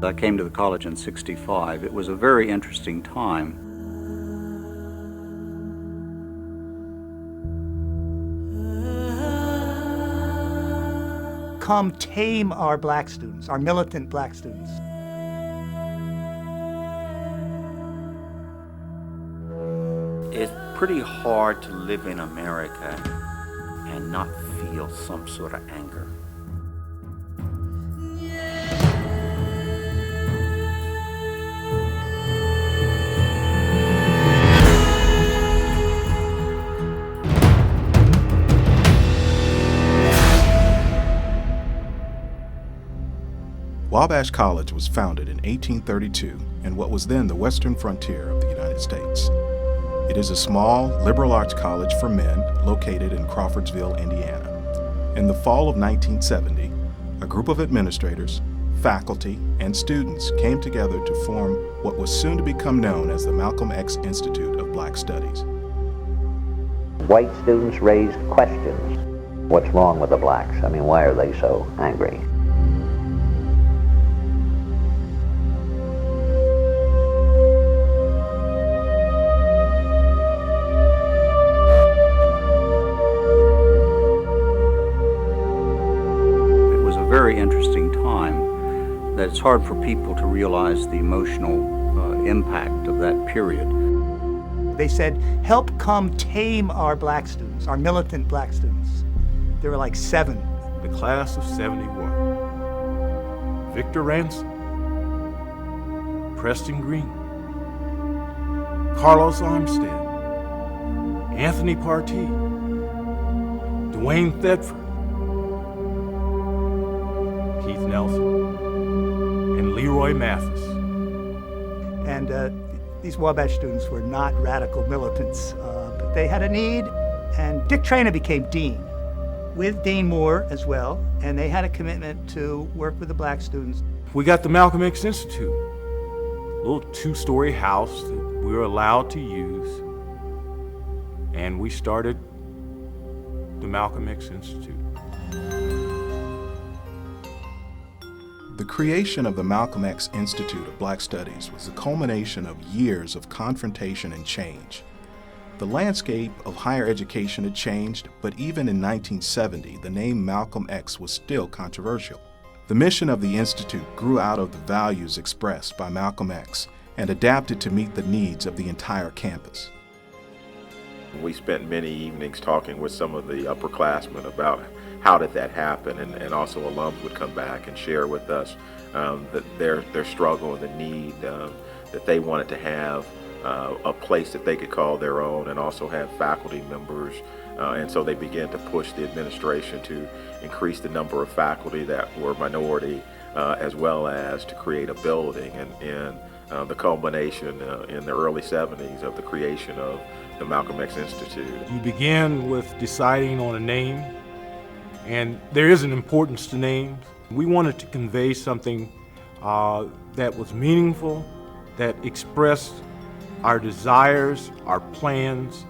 I came to the college in '65. It was a very interesting time. Come tame our black students, our militant black students. It's pretty hard to live in America and not feel some sort of anger. Wabash College was founded in 1832 in what was then the western frontier of the United States. It is a small, liberal arts college for men located in Crawfordsville, Indiana. In the fall of 1970, a group of administrators, faculty, and students came together to form what was soon to become known as the Malcolm X Institute of Black Studies. White students raised questions. What's wrong with the blacks? I mean, why are they so angry? Very interesting time that it's hard for people to realize the emotional impact of that period. They said, help come tame our black students, our militant black students. There were like 7. The class of '71. Victor Ransom, Preston Green, Carlos Armstead, Anthony Partee, Dwayne Thedford, Keith Nelson, and Leroy Mathis. And these Wabash students were not radical militants, but they had a need, and Dick Traynor became dean, with Dean Moore as well, and they had a commitment to work with the black students. We got the Malcolm X Institute, a little 2-story house that we were allowed to use, and we started the Malcolm X Institute. The creation of the Malcolm X Institute of Black Studies was the culmination of years of confrontation and change. The landscape of higher education had changed, but even in 1970, the name Malcolm X was still controversial. The mission of the Institute grew out of the values expressed by Malcolm X and adapted to meet the needs of the entire campus. We spent many evenings talking with some of the upperclassmen about how did that happen, and also alums would come back and share with us that their struggle and the need that they wanted to have a place that they could call their own and also have faculty members. And so they began to push the administration to increase the number of faculty that were minority, as well as to create a building. And the culmination in the early '70s of the creation of the Malcolm X Institute. You begin with deciding on a name, and there is an importance to names. We wanted to convey something that was meaningful, that expressed our desires, our plans,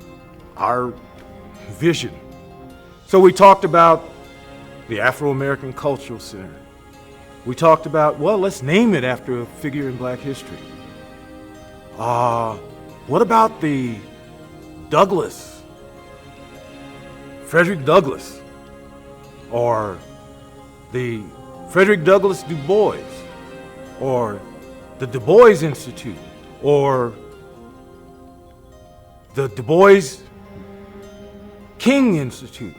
our vision. So we talked about the Afro-American Cultural Center. We talked about, well, let's name it after a figure in black history. What about the Frederick Douglass, or the Frederick Douglass Du Bois, or the Du Bois Institute, or the Du Bois King Institute,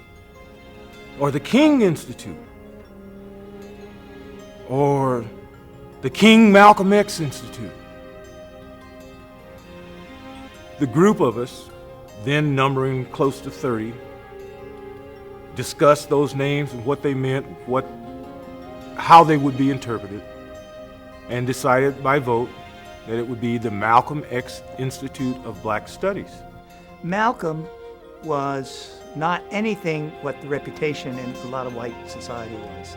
or the King Institute, or the King Malcolm X Institute. The group of us, then numbering close to 30, discussed those names and what they meant, how they would be interpreted, and decided by vote that it would be the Malcolm X Institute of Black Studies. Malcolm was not anything what the reputation in a lot of white society was.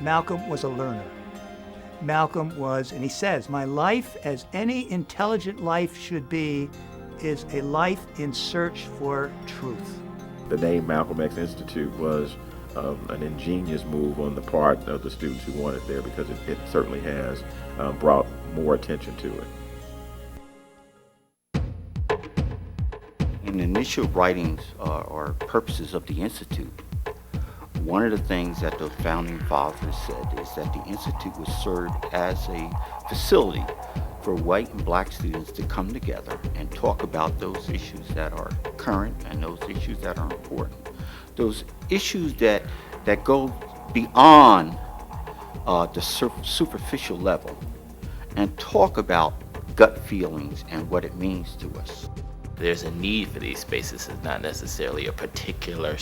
Malcolm was a learner. Malcolm was, and he says, my life, as any intelligent life should be, is a life in search for truth. The name Malcolm X Institute was an ingenious move on the part of the students who want it there, because it certainly has brought more attention to it. In the initial writings or purposes of the Institute, one of the things that the founding fathers said is that the Institute was served as a facility for white and black students to come together and talk about those issues that are current and those issues that are important. Those issues that go beyond the superficial level and talk about gut feelings and what it means to us. There's a need for these spaces. It's not necessarily a particular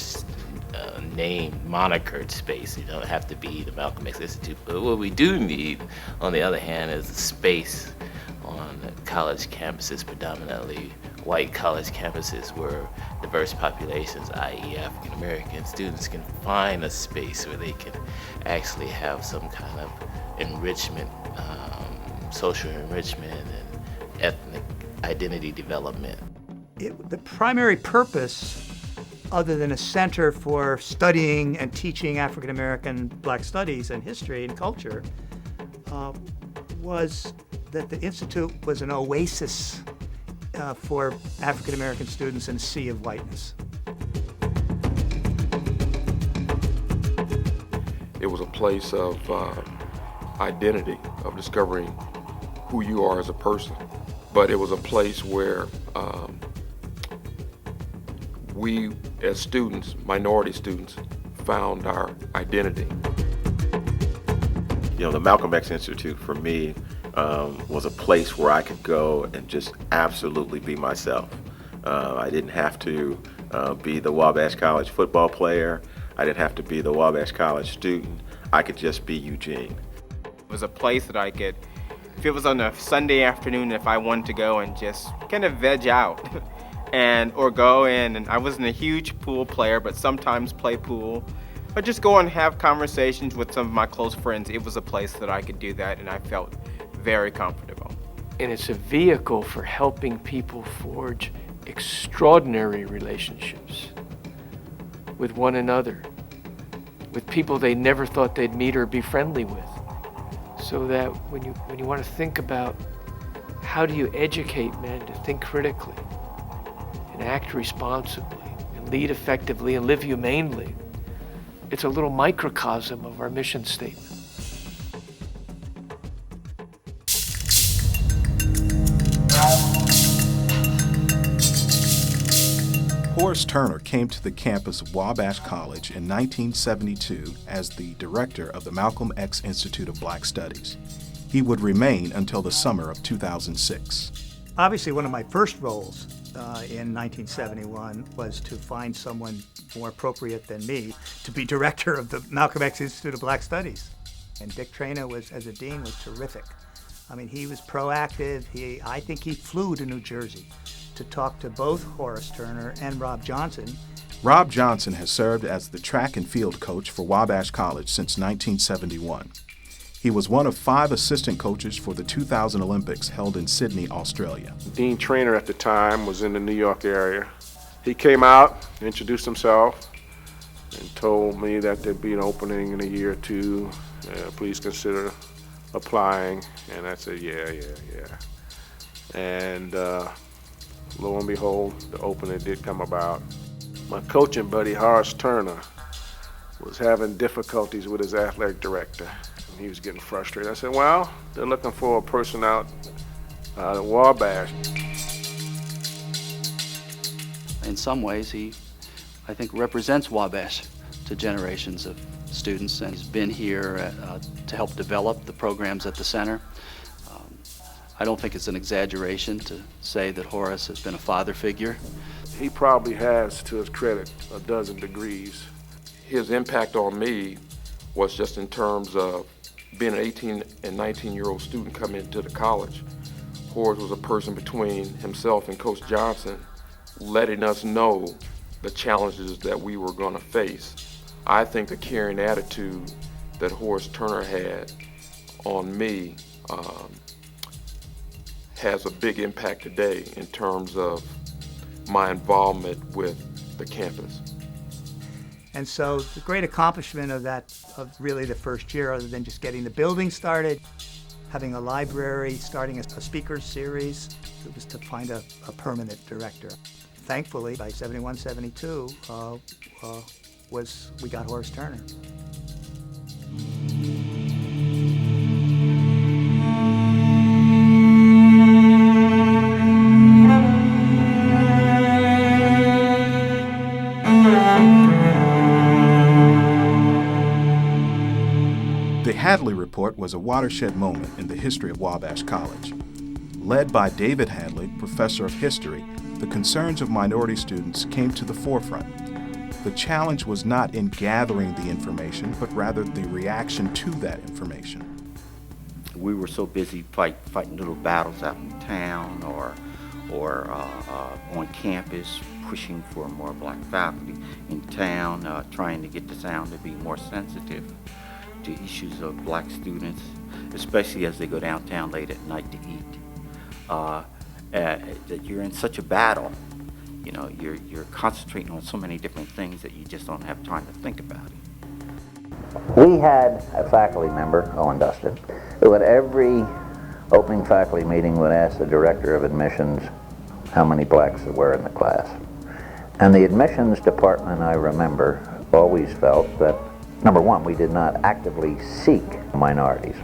name, monikered space. You don't have to be the Malcolm X Institute. But what we do need, on the other hand, is a space on college campuses, predominantly white college campuses, where diverse populations, i.e. African American students, can find a space where they can actually have some kind of enrichment, social enrichment and ethnic identity development. The primary purpose, other than a center for studying and teaching African American Black studies and history and culture, was that the Institute was an oasis for African American students in a sea of whiteness. It was a place of identity, of discovering who you are as a person. But it was a place where we, as students, minority students, found our identity. You know, the Malcolm X Institute for me was a place where I could go and just absolutely be myself. I didn't have to be the Wabash College football player. I didn't have to be the Wabash College student. I could just be Eugene. It was a place that I could, if it was on a Sunday afternoon, if I wanted to go and just kind of veg out or go in, and I wasn't a huge pool player, but sometimes play pool, or just go and have conversations with some of my close friends. It was a place that I could do that, and I felt very comfortable. And it's a vehicle for helping people forge extraordinary relationships with one another, with people they never thought they'd meet or be friendly with. So that when you want to think about how do you educate men to think critically and act responsibly and lead effectively and live humanely, it's a little microcosm of our mission statement. Horace Turner came to the campus of Wabash College in 1972 as the director of the Malcolm X Institute of Black Studies. He would remain until the summer of 2006. Obviously, one of my first roles in 1971 was to find someone more appropriate than me to be director of the Malcolm X Institute of Black Studies. And Dick Traina, as a dean, was terrific. I mean, he was proactive. I think he flew to New Jersey to talk to both Horace Turner and Rob Johnson. Rob Johnson has served as the track and field coach for Wabash College since 1971. He was one of 5 assistant coaches for the 2000 Olympics held in Sydney, Australia. Dean Trainer at the time was in the New York area. He came out, introduced himself, and told me that there'd be an opening in a year or two. Please consider applying. And I said, yeah. And lo and behold, the opening did come about. My coaching buddy, Horace Turner, was having difficulties with his athletic director. And he was getting frustrated. I said, well, they're looking for a person out at Wabash. In some ways, he, I think, represents Wabash to generations of students and has been here to help develop the programs at the center. I don't think it's an exaggeration to say that Horace has been a father figure. He probably has, to his credit, a dozen degrees. His impact on me was just in terms of being an 18 and 19-year-old student coming into the college. Horace was a person between himself and Coach Johnson, letting us know the challenges that we were going to face. I think the caring attitude that Horace Turner had on me has a big impact today in terms of my involvement with the campus. And so the great accomplishment of that, of really the first year, other than just getting the building started, having a library, starting a speakers series, it was to find a permanent director. Thankfully, by 71, 72, we got Horace Turner. The Hadley Report was a watershed moment in the history of Wabash College. Led by David Hadley, professor of history, the concerns of minority students came to the forefront. The challenge was not in gathering the information, but rather the reaction to that information. We were so busy fighting little battles out in town or on campus, pushing for more black faculty in town, trying to get the sound to be more sensitive to issues of black students, especially as they go downtown late at night to eat. That you're in such a battle, you know, you're concentrating on so many different things that you just don't have time to think about it. We had a faculty member, Owen Dustin, who at every opening faculty meeting would ask the director of admissions how many blacks there were in the class. And the admissions department, I remember, always felt that, number one, we did not actively seek minorities.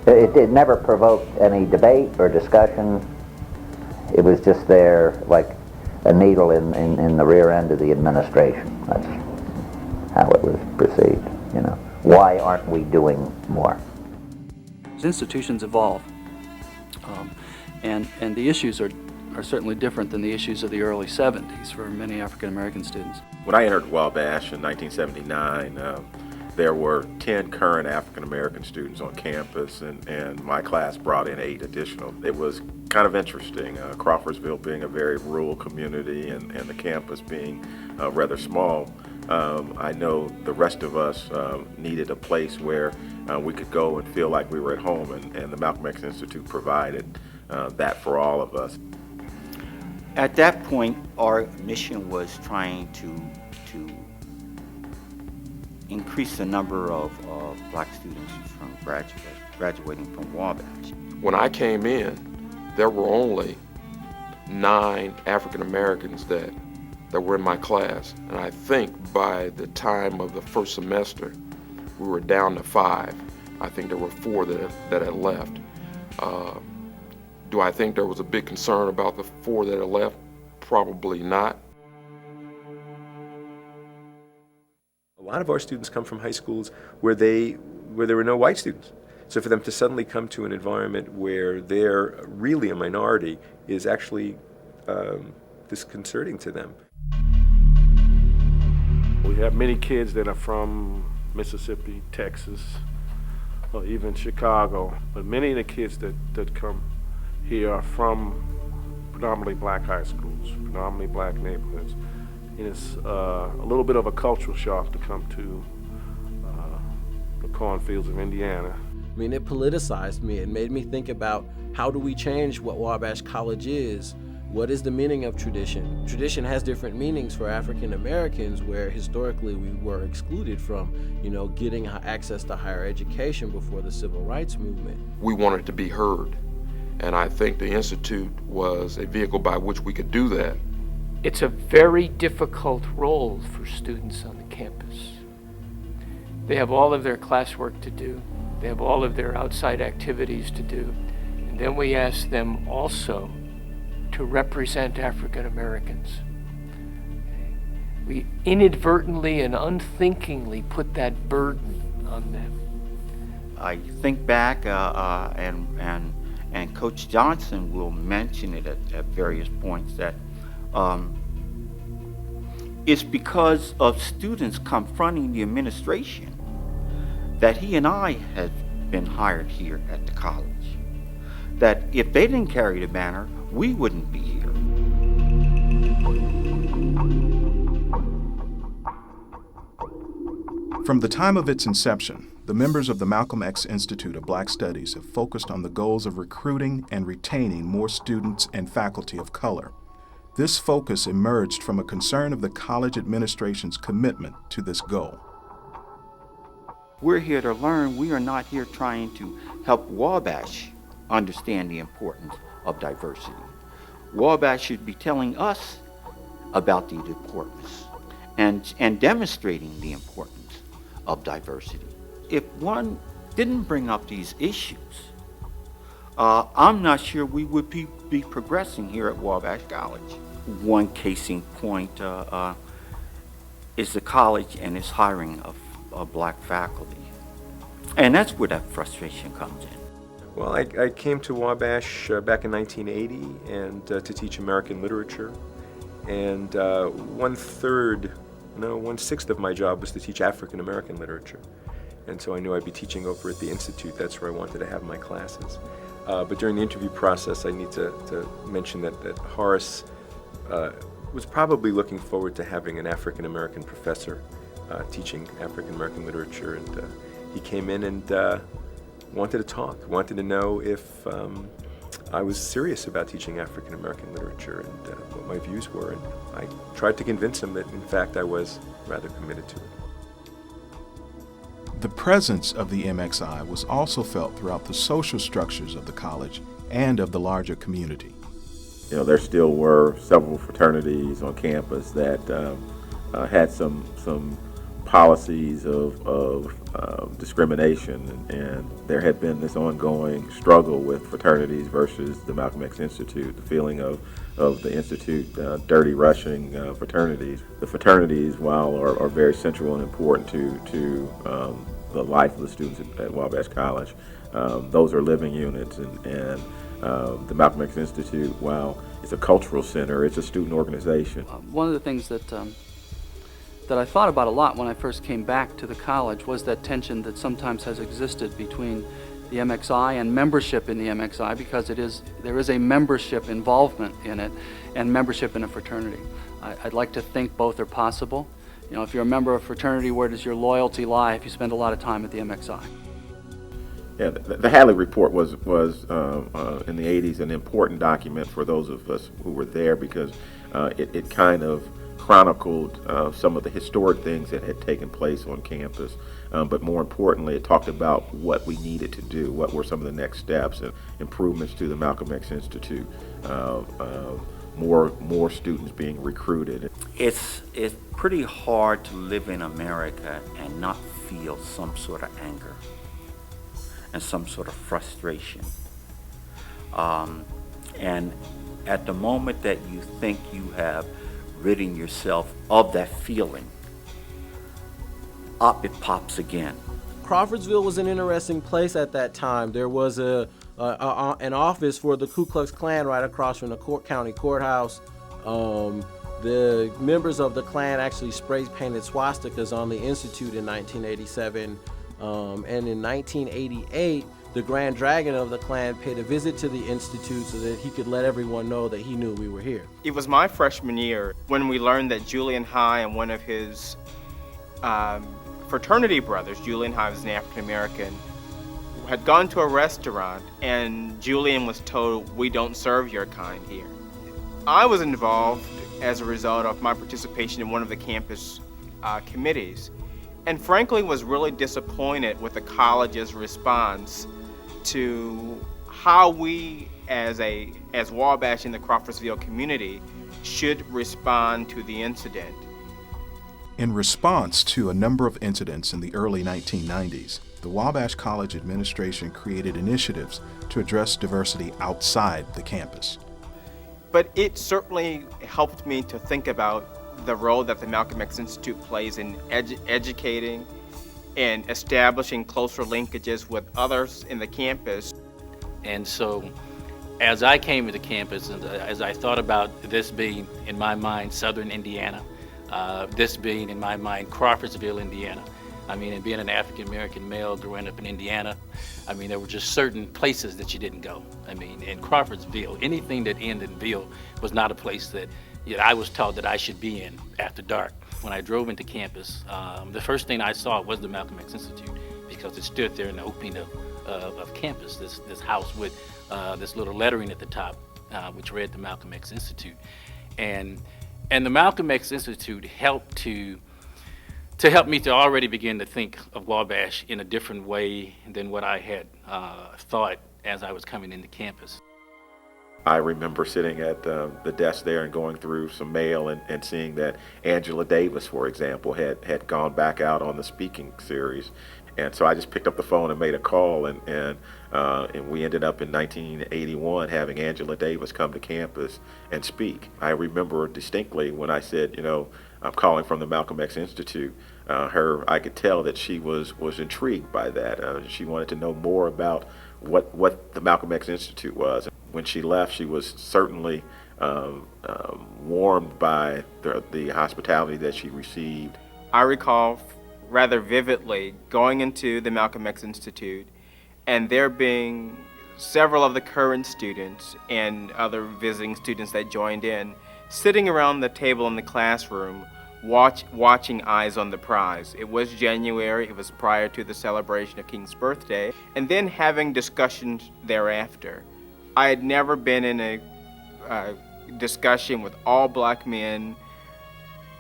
It never provoked any debate or discussion. It was just there like a needle in the rear end of the administration. That's how it was perceived, you know. Why aren't we doing more? As institutions evolve, and the issues are certainly different than the issues of the early 70s for many African American students. When I entered Wabash in 1979, there were 10 current African American students on campus, and my class brought in 8 additional. It was kind of interesting, Crawfordsville being a very rural community and the campus being rather small. I know the rest of us needed a place where we could go and feel like we were at home, and the Malcolm X Institute provided that for all of us. At that point, our mission was trying to increase the number of black students from graduating from Wabash. When I came in, there were only 9 African Americans that were in my class, and I think by the time of the first semester, we were down to 5. I think there were 4 that had left. Do I think there was a big concern about the 4 that had left? Probably not. A lot of our students come from high schools where there were no white students. So for them to suddenly come to an environment where they're really a minority is actually disconcerting to them. We have many kids that are from Mississippi, Texas, or even Chicago, but many of the kids that come here are from predominantly black high schools, predominantly black neighborhoods. And it's a little bit of a cultural shock to come to the cornfields of Indiana. I mean, it politicized me. It made me think about how do we change what Wabash College is? What is the meaning of tradition? Tradition has different meanings for African Americans, where historically we were excluded from, you know, getting access to higher education before the Civil Rights Movement. We wanted to be heard, and I think the Institute was a vehicle by which we could do that. It's a very difficult role for students on the campus. They have all of their classwork to do. They have all of their outside activities to do. And then we ask them also to represent African Americans. We inadvertently and unthinkingly put that burden on them. I think back, and Coach Johnson will mention it at various points, that it's because of students confronting the administration that he and I had been hired here at the college. That if they didn't carry the banner, we wouldn't be here. From the time of its inception, the members of the Malcolm X Institute of Black Studies have focused on the goals of recruiting and retaining more students and faculty of color. This focus emerged from a concern of the college administration's commitment to this goal. We're here to learn. We are not here trying to help Wabash understand the importance of diversity. Wabash should be telling us about the importance and demonstrating the importance of diversity. If one didn't bring up these issues, I'm not sure we would be progressing here at Wabash College. One case in point is the college and its hiring of black faculty. And that's where that frustration comes in. Well, I came to Wabash back in 1980 and to teach American literature. And 1/6 of my job was to teach African American literature. And so I knew I'd be teaching over at the Institute. That's where I wanted to have my classes. But during the interview process, I need to mention that Horace was probably looking forward to having an African American professor teaching African American literature. And he came in and wanted to talk, wanted to know if I was serious about teaching African American literature and what my views were. And I tried to convince him that, in fact, I was rather committed to it. The presence of the MXI was also felt throughout the social structures of the college and of the larger community. You know, there still were several fraternities on campus that had some policies of discrimination, and there had been this ongoing struggle with fraternities versus the Malcolm X Institute, the feeling of the Institute dirty rushing fraternities. The fraternities, while are very central and important to the life of the students at Wabash College, those are living units, and the Malcolm X Institute, while it's a cultural center, it's a student organization. One of the things that I thought about a lot when I first came back to the college was that tension that sometimes has existed between the MXI and membership in the MXI, because there is a membership involvement in it and membership in a fraternity. I'd like to think both are possible. You know, if you're a member of a fraternity, where does your loyalty lie if you spend a lot of time at the MXI? Yeah, the Hadley Report was in the 80s an important document for those of us who were there, because it kind of chronicled some of the historic things that had taken place on campus, but more importantly, it talked about what we needed to do, what were some of the next steps and improvements to the Malcolm X Institute, more students being recruited. It's pretty hard to live in America and not feel some sort of anger and some sort of frustration. And at the moment that you think you have ridding yourself of that feeling, up it pops again. Crawfordsville was an interesting place at that time. There was an office for the Ku Klux Klan right across from the county courthouse. The members of the Klan actually spray painted swastikas on the Institute in 1987. And in 1988, the Grand Dragon of the Klan paid a visit to the Institute so that he could let everyone know that he knew we were here. It was my freshman year when we learned that Julian High and one of his fraternity brothers, Julian High was an African American, had gone to a restaurant, and Julian was told, "We don't serve your kind here." I was involved as a result of my participation in one of the campus committees, and frankly was really disappointed with the college's response to how we as Wabash in the Crawfordsville community should respond to the incident. In response to a number of incidents in the early 1990s, the Wabash College administration created initiatives to address diversity outside the campus. But it certainly helped me to think about the role that the Malcolm X Institute plays in educating and establishing closer linkages with others in the campus. And so as I came to the campus, and as I thought about this being, in my mind, Southern Indiana, this being, in my mind, Crawfordsville, Indiana. I mean, and being an African-American male growing up in Indiana, I mean, there were just certain places that you didn't go. I mean, in Crawfordsville, anything that ended in Ville was not a place that I was taught that I should be in after dark. When I drove into campus, the first thing I saw was the Malcolm X Institute, because it stood there in the opening of campus, this house with this little lettering at the top, which read the Malcolm X Institute. And the Malcolm X Institute helped to help me to already begin to think of Wabash in a different way than what I had thought as I was coming into campus. I remember sitting at the desk there and going through some mail and seeing that Angela Davis, for example, had gone back out on the speaking series. And so I just picked up the phone and made a call, and we ended up in 1981 having Angela Davis come to campus and speak. I remember distinctly when I said, I'm calling from the Malcolm X Institute. I could tell that she was intrigued by that. She wanted to know more about what the Malcolm X Institute was. When she left, she was certainly warmed by the hospitality that she received. I recall rather vividly going into the Malcolm X Institute and there being several of the current students and other visiting students that joined in sitting around the table in the classroom watching Eyes on the Prize. It was January, it was prior to the celebration of King's birthday, and then having discussions thereafter. I had never been in a discussion with all black men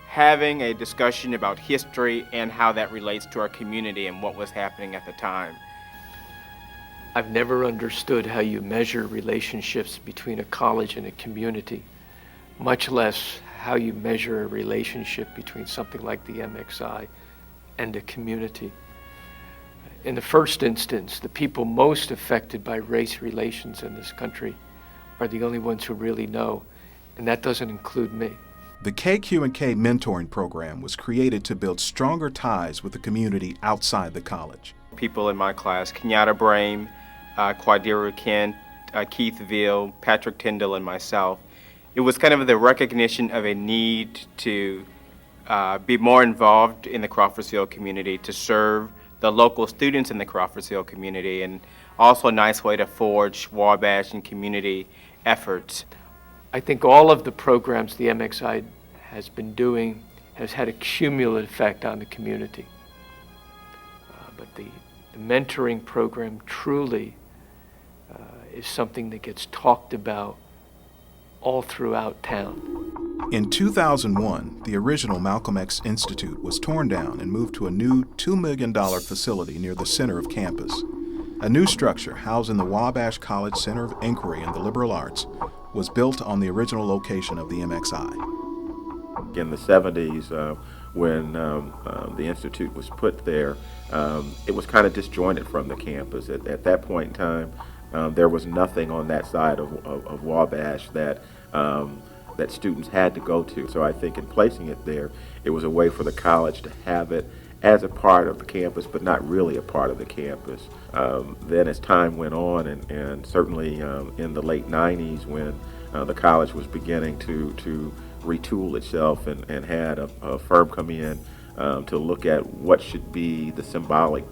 having a discussion about history and how that relates to our community and what was happening at the time. I've never understood how you measure relationships between a college and a community, much less how you measure a relationship between something like the MXI and a community. In the first instance, the people most affected by race relations in this country are the only ones who really know, and that doesn't include me. The KQ&K Mentoring Program was created to build stronger ties with the community outside the college. People in my class, Kenyatta Brame, Quadiru Kent, Keith Veal, Patrick Tyndall, and myself, it was kind of the recognition of a need to be more involved in the Crawfordsville community, to serve the local students in the Crawfordsville community, and also a nice way to forge Wabash and community efforts. I think all of the programs the MXI has been doing has had a cumulative effect on the community. But the mentoring program truly is something that gets talked about all throughout town. In 2001, the original Malcolm X Institute was torn down and moved to a new $2 million facility near the center of campus. A new structure housing the Wabash College Center of Inquiry and the Liberal Arts was built on the original location of the MXI. In the 70s, when the Institute was put there, it was kind of disjointed from the campus. At that point in time, there was nothing on that side of Wabash that students had to go to. So I think in placing it there, it was a way for the college to have it as a part of the campus, but not really a part of the campus. Then as time went on, and certainly in the late 90s when the college was beginning to retool itself and had a firm come in to look at what should be the symbolic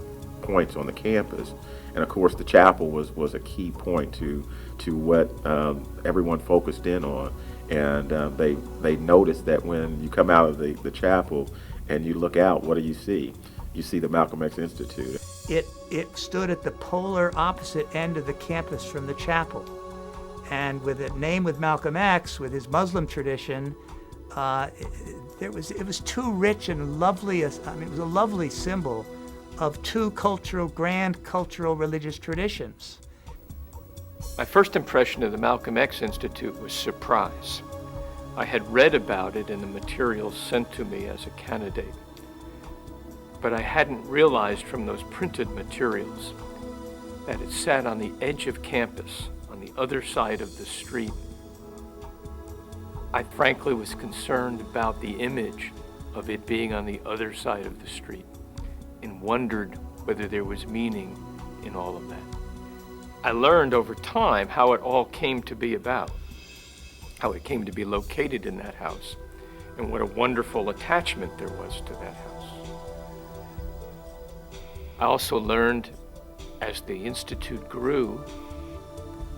points on the campus. And of course the chapel was a key point to what everyone focused in on. And they noticed that when you come out of the chapel and you look out, what do you see? You see the Malcolm X Institute. It stood at the polar opposite end of the campus from the chapel. And with a name with Malcolm X, with his Muslim tradition, it was too rich and lovely. It was a lovely symbol of two grand cultural religious traditions. My first impression of the Malcolm X Institute was surprise. I had read about it in the materials sent to me as a candidate, but I hadn't realized from those printed materials that it sat on the edge of campus, on the other side of the street. I frankly was concerned about the image of it being on the other side of the street and wondered whether there was meaning in all of that. I learned over time how it all came to be about, how it came to be located in that house, and what a wonderful attachment there was to that house. I also learned, as the Institute grew,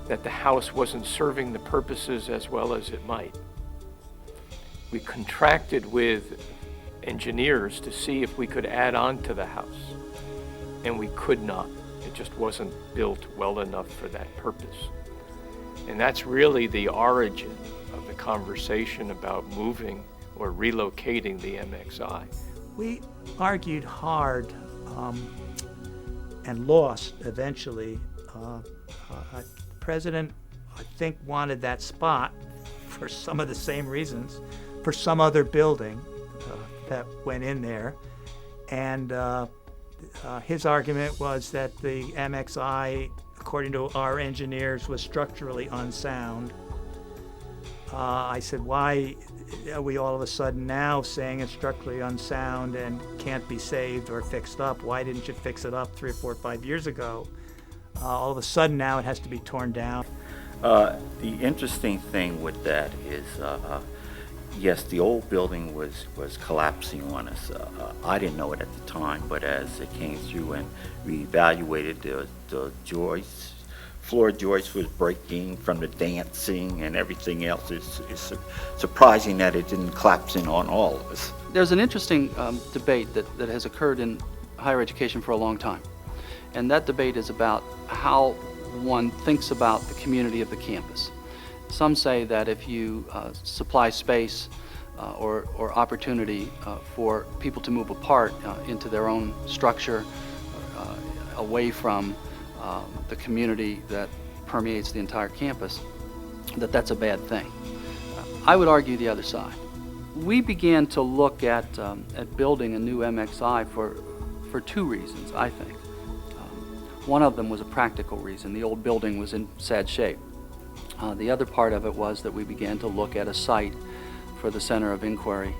that the house wasn't serving the purposes as well as it might. We contracted with engineers to see if we could add on to the house, and we could not. It just wasn't built well enough for that purpose. And that's really the origin of the conversation about moving or relocating the MXI. We argued hard and lost eventually. The president, I think, wanted that spot for some of the same reasons, for some other building that went in there. And his argument was that the MXI, according to our engineers, was structurally unsound. I said, why are we all of a sudden now saying it's structurally unsound and can't be saved or fixed up? Why didn't you fix it up 3 or 4 or 5 years ago? All of a sudden now it has to be torn down. The interesting thing with that is, yes, the old building was collapsing on us. I didn't know it at the time, but as it came through and we evaluated the joists, floor joist was breaking from the dancing and everything else. It's surprising that it didn't collapse in on all of us. There's an interesting debate that has occurred in higher education for a long time. And that debate is about how one thinks about the community of the campus. Some say that if you supply space or opportunity for people to move apart into their own structure, away from the community that permeates the entire campus, that's a bad thing. I would argue the other side. We began to look at building a new MXI for 2 reasons, I think. One of them was a practical reason. The old building was in sad shape. The other part of it was that we began to look at a site for the Center of Inquiry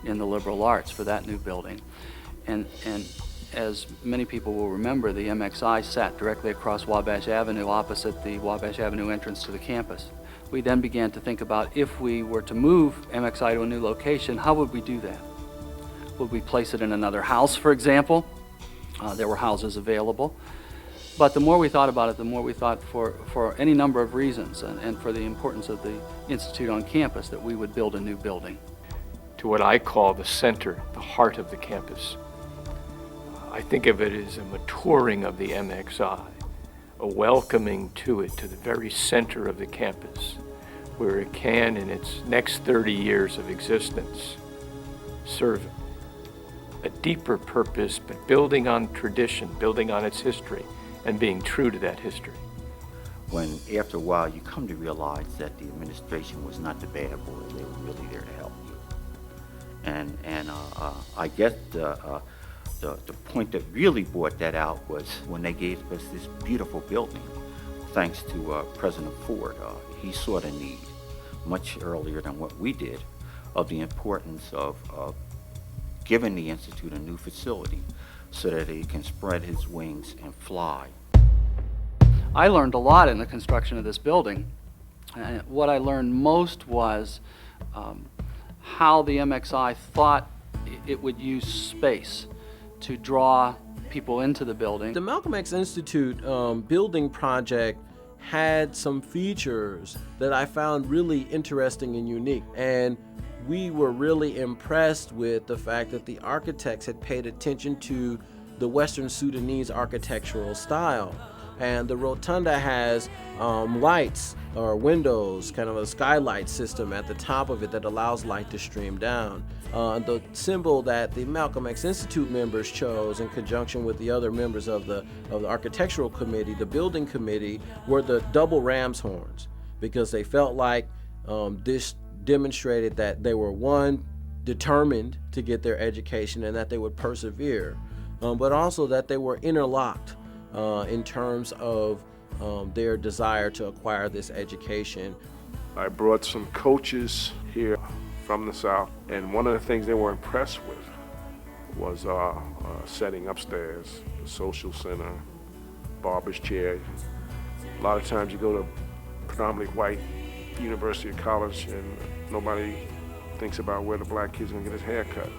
in the Liberal Arts for that new building. And as many people will remember, the MXI sat directly across Wabash Avenue, opposite the Wabash Avenue entrance to the campus. We then began to think about, if we were to move MXI to a new location, how would we do that? Would we place it in another house, for example? There were houses available. But the more we thought about it, the more we thought for any number of reasons and for the importance of the Institute on campus that we would build a new building. To what I call the center, the heart of the campus. I think of it as a maturing of the MXI, a welcoming to it, to the very center of the campus, where it can, in its next 30 years of existence, serve a deeper purpose, but building on tradition, building on its history, and being true to that history. When after a while you come to realize that the administration was not the bad boy, they were really there to help you. And I guess the point that really brought that out was when they gave us this beautiful building, thanks to President Ford. He saw the need much earlier than what we did of the importance of giving the Institute a new facility so that he can spread his wings and fly. I learned a lot in the construction of this building. And what I learned most was how the MXI thought it would use space to draw people into the building. The Malcolm X Institute building project had some features that I found really interesting and unique. And we were really impressed with the fact that the architects had paid attention to the Western Sudanese architectural style. And the rotunda has lights or windows, kind of a skylight system at the top of it that allows light to stream down. The symbol that the Malcolm X Institute members chose in conjunction with the other members of the architectural committee, the building committee, were the double ram's horns, because they felt like this demonstrated that they were, one, determined to get their education and that they would persevere, but also that they were interlocked in terms of their desire to acquire this education. I brought some coaches here from the South, and one of the things they were impressed with was setting upstairs, the social center, barber's chair. A lot of times you go to predominantly white university or college and nobody thinks about where the black kid's gonna get his hair cut.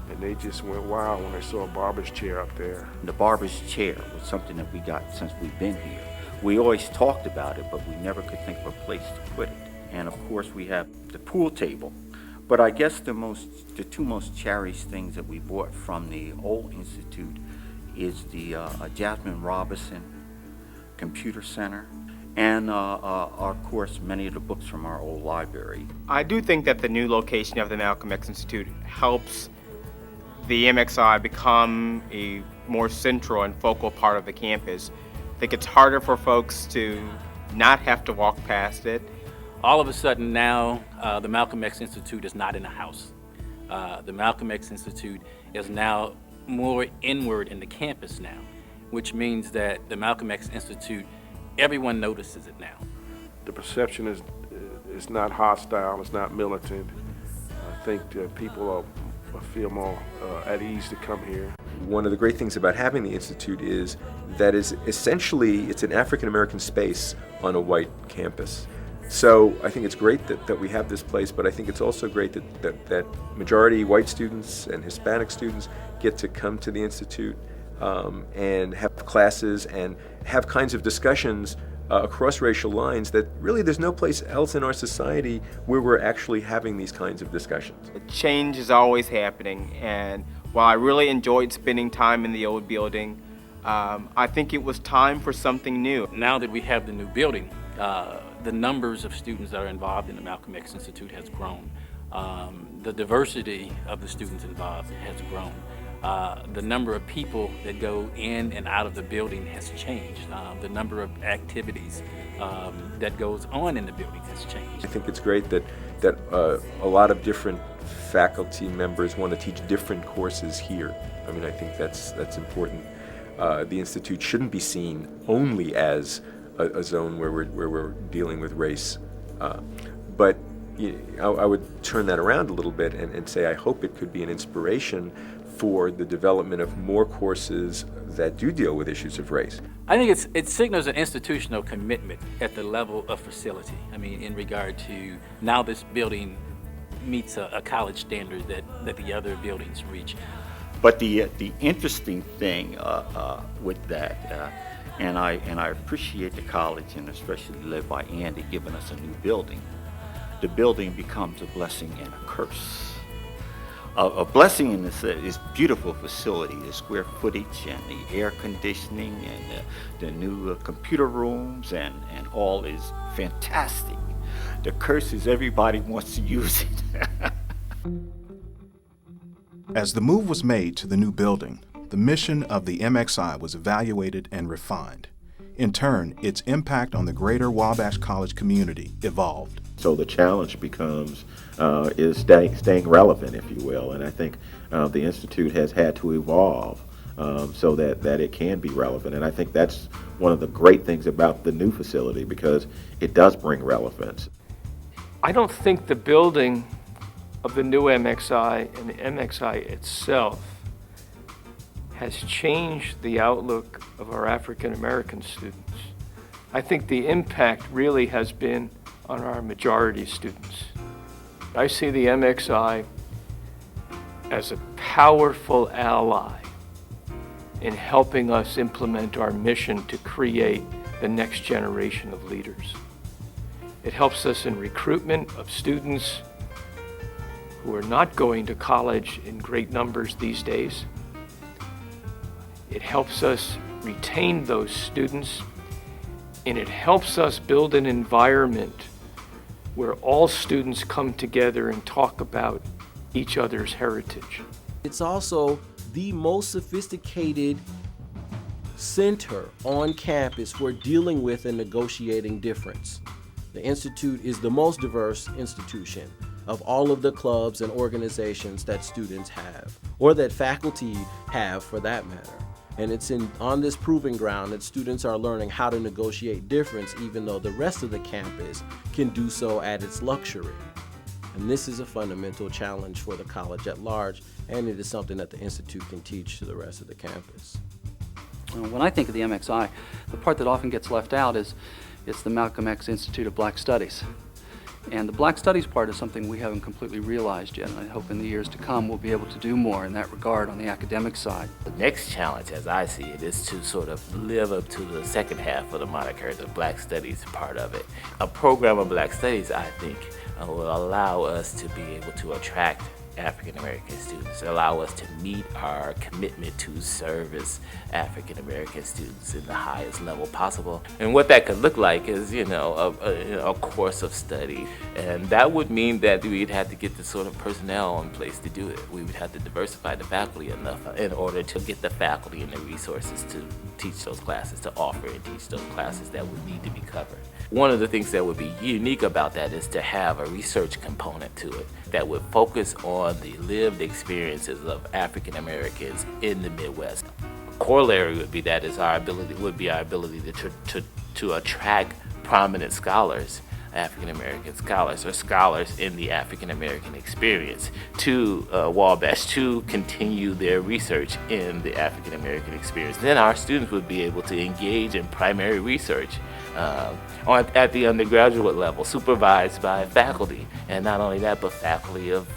And they just went wild when they saw a barber's chair up there. The barber's chair was something that we got since we've been here. We always talked about it, but we never could think of a place to put it. And of course we have the pool table. But I guess the two most cherished things that we bought from the old institute is the Jasmine Robinson Computer Center and of course many of the books from our old library. I do think that the new location of the Malcolm X Institute helps the MXI become a more central and focal part of the campus. I think it's harder for folks to not have to walk past it. All of a sudden now, the Malcolm X Institute is not in a house. The Malcolm X Institute is now more inward in the campus now, which means that the Malcolm X Institute, everyone notices it now. The perception is not hostile, it's not militant. I think that people feel more at ease to come here. One of the great things about having the Institute is that essentially it's an African American space on a white campus. So I think it's great that we have this place, but I think it's also great that majority white students and Hispanic students get to come to the Institute and have classes and have kinds of discussions across racial lines that really there's no place else in our society where we're actually having these kinds of discussions. Change is always happening, and while I really enjoyed spending time in the old building, I think it was time for something new. Now that we have the new building, the numbers of students that are involved in the Malcolm X Institute has grown. The diversity of the students involved has grown. The number of people that go in and out of the building has changed. The number of activities that goes on in the building has changed. I think it's great that a lot of different faculty members want to teach different courses here. I mean, I think that's important. The Institute shouldn't be seen only as a zone where we're dealing with race, but I would turn that around a little bit and say I hope it could be an inspiration for the development of more courses that do deal with issues of race. I think it signals an institutional commitment at the level of facility. I mean, in regard to now this building meets a college standard that the other buildings reach. But the interesting thing with that, and I appreciate the college and especially led by Andy giving us a new building. The building becomes a blessing and a curse. A blessing in this beautiful facility, the square footage and the air conditioning and the new computer rooms and all is fantastic. The curse is everybody wants to use it. As the move was made to the new building, the mission of the MXI was evaluated and refined. In turn, its impact on the greater Wabash College community evolved. So the challenge becomes is staying relevant, if you will, and I think the Institute has had to evolve so that it can be relevant, and I think that's one of the great things about the new facility because it does bring relevance. I don't think the building of the new MXI and the MXI itself has changed the outlook of our African American students. I think the impact really has been on our majority students. I see the MXI as a powerful ally in helping us implement our mission to create the next generation of leaders. It helps us in recruitment of students who are not going to college in great numbers these days. It helps us retain those students, and it helps us build an environment where all students come together and talk about each other's heritage. It's also the most sophisticated center on campus for dealing with and negotiating difference. The Institute is the most diverse institution of all of the clubs and organizations that students have, or that faculty have for that matter. And it's on this proving ground that students are learning how to negotiate difference even though the rest of the campus can do so at its luxury. And this is a fundamental challenge for the college at large, and it is something that the Institute can teach to the rest of the campus. When I think of the MXI, the part that often gets left out is it's the Malcolm X Institute of Black Studies. And the Black Studies part is something we haven't completely realized yet, and I hope in the years to come we'll be able to do more in that regard on the academic side. The next challenge, as I see it, is to sort of live up to the second half of the moniker, the Black Studies part of it. A program of Black Studies, I think, will allow us to be able to attract African American students, allow us to meet our commitment to service African American students in the highest level possible. And what that could look like is, a course of study. And that would mean that we'd have to get the sort of personnel in place to do it. We would have to diversify the faculty enough in order to get the faculty and the resources to teach those classes, to offer and teach those classes that would need to be covered. One of the things that would be unique about that is to have a research component to it that would focus on the lived experiences of African Americans in the Midwest. Corollary would be that is our ability to attract prominent scholars, African American scholars, or scholars in the African American experience to Wabash to continue their research in the African American experience. Then our students would be able to engage in primary research at the undergraduate level, supervised by faculty, and not only that, but faculty of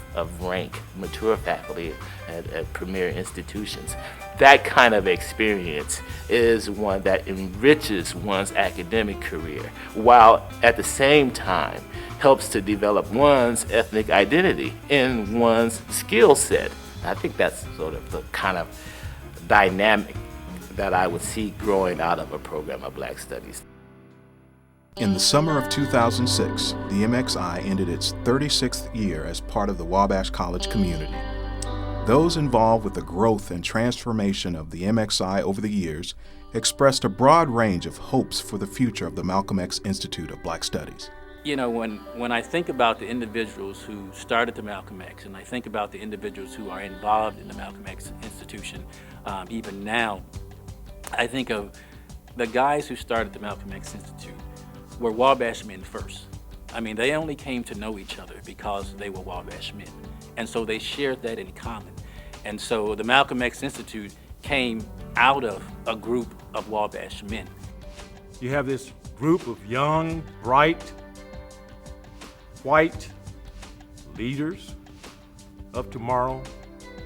rank, mature faculty at premier institutions. That kind of experience is one that enriches one's academic career, while at the same time helps to develop one's ethnic identity in one's skill set. I think that's sort of the kind of dynamic that I would see growing out of a program of Black Studies. In the summer of 2006, the MXI ended its 36th year as part of the Wabash College community. Those involved with the growth and transformation of the MXI over the years expressed a broad range of hopes for the future of the Malcolm X Institute of Black Studies. When I think about the individuals who started the Malcolm X, and I think about the individuals who are involved in the Malcolm X institution, even now, I think of the guys who started the Malcolm X Institute were Wabash men first. I mean, they only came to know each other because they were Wabash men. And so they shared that in common. And so the Malcolm X Institute came out of a group of Wabash men. You have this group of young, bright, white leaders of tomorrow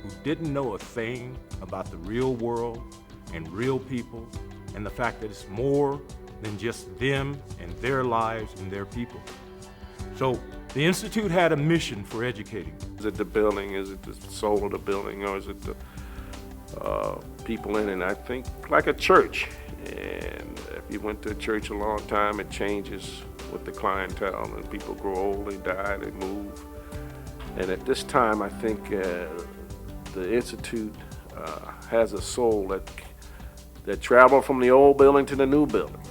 who didn't know a thing about the real world and real people and the fact that it's more than just them and their lives and their people. So the Institute had a mission for educating. Is it the building? Is it the soul of the building? Or is it the people in it? And I think like a church. And if you went to a church a long time, it changes with the clientele. And people grow old, they die, they move. And at this time, I think the Institute has a soul that traveled from the old building to the new building.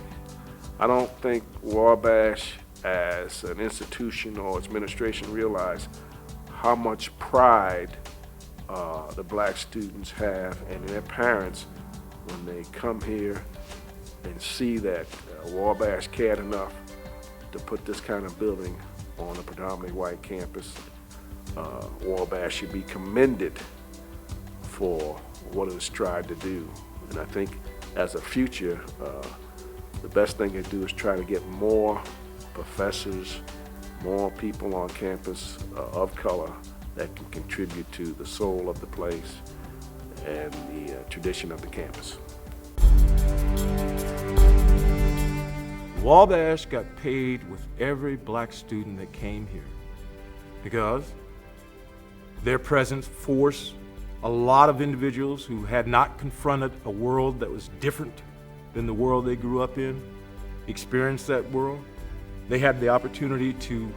I don't think Wabash as an institution or its administration realize how much pride the black students have and their parents when they come here and see that Wabash cared enough to put this kind of building on a predominantly white campus. Wabash should be commended for what it has tried to do. And I think as a future, the best thing to do is try to get more professors, more people on campus of color that can contribute to the soul of the place and the tradition of the campus. Wabash got paid with every black student that came here because their presence forced a lot of individuals who had not confronted a world that was different than the world they grew up in, experienced that world. They had the opportunity to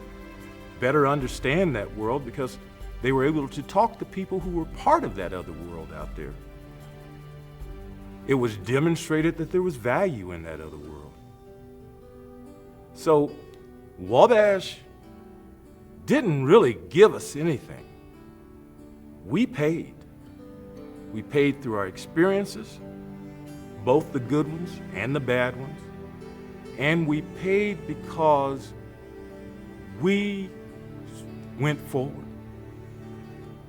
better understand that world because they were able to talk to people who were part of that other world out there. It was demonstrated that there was value in that other world. So Wabash didn't really give us anything. We paid. We paid through our experiences, both the good ones and the bad ones. And we paid because we went forward.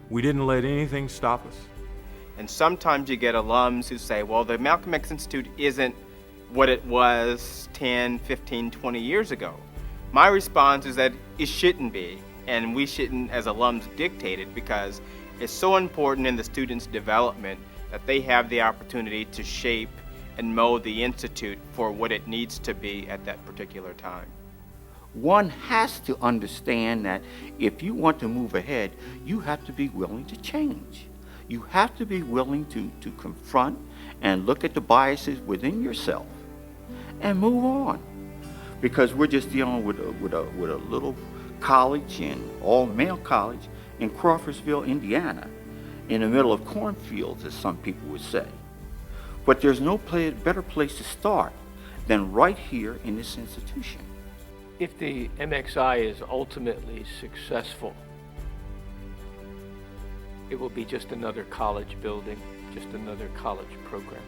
We didn't let anything stop us. And sometimes you get alums who say, well, the Malcolm X Institute isn't what it was 10, 15, 20 years ago. My response is that it shouldn't be, and we shouldn't, as alums, dictate it, because it's so important in the students' development that they have the opportunity to shape and mold the Institute for what it needs to be at that particular time. one has to understand that if you want to move ahead, you have to be willing to change. You have to be willing to confront and look at the biases within yourself and move on. Because we're just dealing with a little college, and all-male college in Crawfordsville, Indiana, in the middle of cornfields, as some people would say. But there's no better place to start than right here in this institution. If the MXI is ultimately successful, it will be just another college building, just another college program.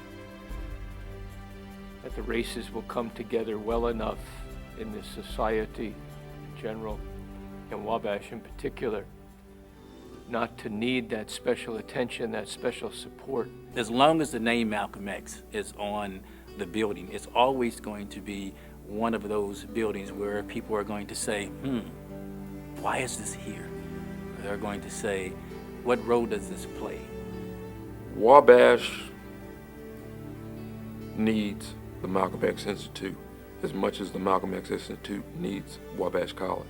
That the races will come together well enough in this society in general, and Wabash in particular, not to need that special attention, that special support. As long as the name Malcolm X is on the building, it's always going to be one of those buildings where people are going to say, why is this here? They're going to say, what role does this play? Wabash needs the Malcolm X Institute as much as the Malcolm X Institute needs Wabash College.